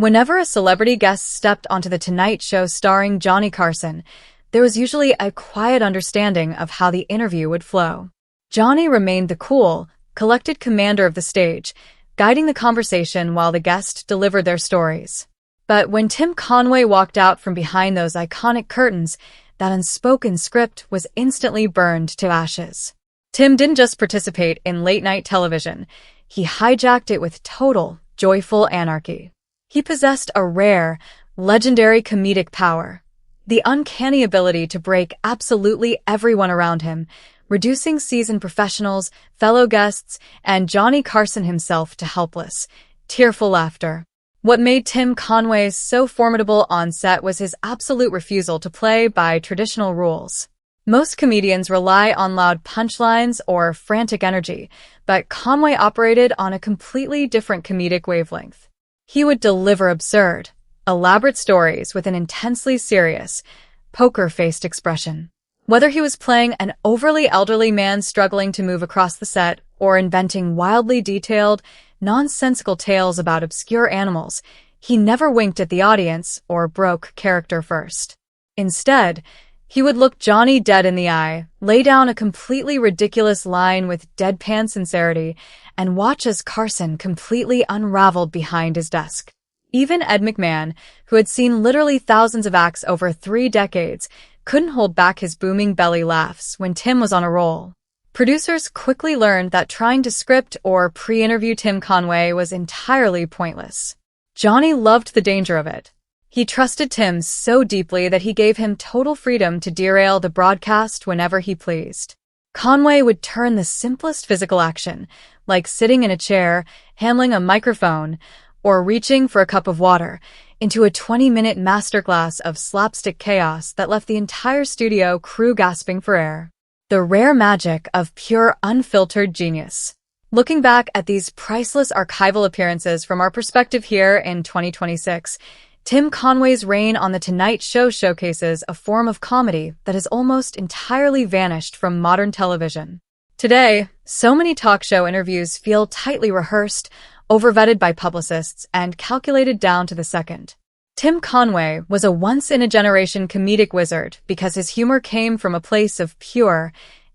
Whenever a celebrity guest stepped onto The Tonight Show starring Johnny Carson, there was usually a quiet understanding of how the interview would flow. Johnny remained the cool, collected commander of the stage, guiding the conversation while the guest delivered their stories. But when Tim Conway walked out from behind those iconic curtains, that unspoken script was instantly burned to ashes. Tim didn't just participate in late-night television, he hijacked it with total, joyful anarchy. He possessed a rare, legendary comedic power, the uncanny ability to break absolutely everyone around him, reducing seasoned professionals, fellow guests, and Johnny Carson himself to helpless, tearful laughter. What made Tim Conway so formidable on set was his absolute refusal to play by traditional rules. Most comedians rely on loud punchlines or frantic energy, but Conway operated on a completely different comedic wavelength. He would deliver absurd, elaborate stories with an intensely serious, poker-faced expression. Whether he was playing an overly elderly man struggling to move across the set or inventing wildly detailed, nonsensical tales about obscure animals, he never winked at the audience or broke character first. Instead, he would look Johnny dead in the eye, lay down a completely ridiculous line with deadpan sincerity, and watch as Carson completely unraveled behind his desk. Even Ed McMahon, who had seen literally thousands of acts over 3 decades, couldn't hold back his booming belly laughs when Tim was on a roll. Producers quickly learned that trying to script or pre-interview Tim Conway was entirely pointless. Johnny loved the danger of it. He trusted Tim so deeply that he gave him total freedom to derail the broadcast whenever he pleased. Conway would turn the simplest physical action, like sitting in a chair, handling a microphone, or reaching for a cup of water, into a 20-minute masterclass of slapstick chaos that left the entire studio crew gasping for air. The rare magic of pure, unfiltered genius. Looking back at these priceless archival appearances from our perspective here in 2026, Tim Conway's reign on The Tonight Show showcases a form of comedy that has almost entirely vanished from modern television. Today, so many talk show interviews feel tightly rehearsed, overvetted by publicists, and calculated down to the second. Tim Conway was a once-in-a-generation comedic wizard because his humor came from a place of pure,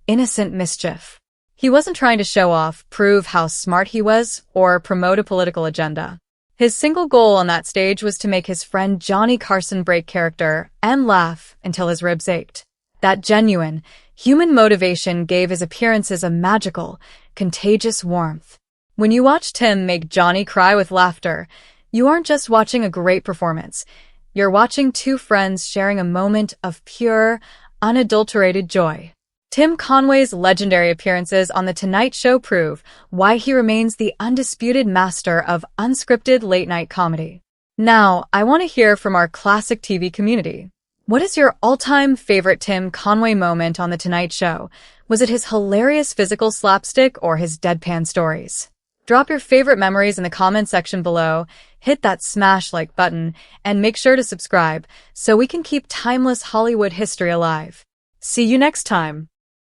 innocent mischief. He wasn't trying to show off, prove how smart he was, or promote a political agenda. His single goal on that stage was to make his friend Johnny Carson break character and laugh until his ribs ached. That genuine, human motivation gave his appearances a magical, contagious warmth. When you watch Tim make Johnny cry with laughter, you aren't just watching a great performance. You're watching 2 friends sharing a moment of pure, unadulterated joy. Tim Conway's legendary appearances on The Tonight Show prove why he remains the undisputed master of unscripted late-night comedy. Now, I want to hear from our classic TV community. What is your all-time favorite Tim Conway moment on The Tonight Show? Was it his hilarious physical slapstick or his deadpan stories? Drop your favorite memories in the comment section below, hit that smash like button, and make sure to subscribe so we can keep timeless Hollywood history alive. See you next time.